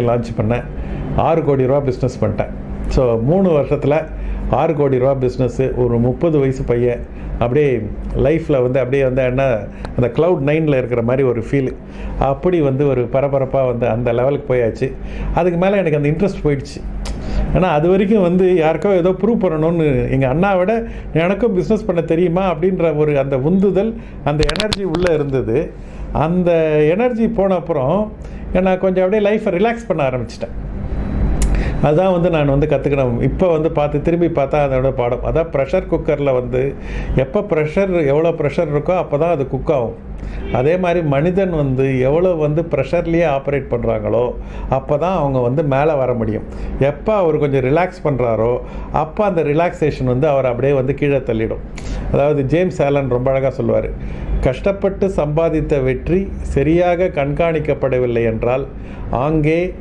Launch பண்ணேன். 6 கோடி ரூபா பிஸ்னஸ் பண்ணிட்டேன். ஸோ 3 வருஷத்தில் 6 கோடி ரூபா பிஸ்னஸ்ஸு. ஒரு 30 வயசு பையன் அப்படியே லைஃப்பில் அப்படியே என்ன அந்த Cloud 9ல் இருக்கிற மாதிரி ஒரு ஃபீலு. அப்படி ஒரு பரபரப்பாக அந்த லெவலுக்கு போயாச்சு. அதுக்கு மேலே எனக்கு அந்த இன்ட்ரெஸ்ட் போயிடுச்சு. ஏன்னா அது வரைக்கும் யாருக்கோ ஏதோ ப்ரூவ் பண்ணணும்னு எங்கள் அண்ணாவிட எனக்கும் பிஸ்னஸ் பண்ண தெரியுமா அப்படின்ற அந்த உந்துதல், அந்த எனர்ஜி உள்ளே இருந்தது. அந்த எனர்ஜி போன அப்புறம் நான் கொஞ்சம் அப்படியே லைஃப்பை ரிலாக்ஸ் பண்ண ஆரம்பிச்சிட்டேன். அதுதான் நான் கற்றுக்கணும். இப்போ திரும்பி பார்த்தா அதோட பாடம் அதான் ப்ரெஷர் குக்கரில் எப்போ எவ்வளோ ப்ரெஷர் இருக்கோ அப்போ தான் அது குக் ஆகும். அதே மாதிரி மனிதன் எவ்வளோ ப்ரெஷர்லேயே ஆப்ரேட் பண்ணுறாங்களோ அப்போ தான் அவங்க மேலே வர முடியும். எப்போ அவர் கொஞ்சம் ரிலாக்ஸ் பண்ணுறாரோ அப்போ அந்த ரிலாக்ஸேஷன் அவர் அப்படியே கீழே தள்ளிடும். அதாவது ஜேம்ஸ் ஆலன் ரொம்ப அழகாக சொல்லுவார், கஷ்டப்பட்டு சம்பாதித்த வெற்றி சரியாக கண்காணிக்கப்படவில்லை என்றால் ஆங்கே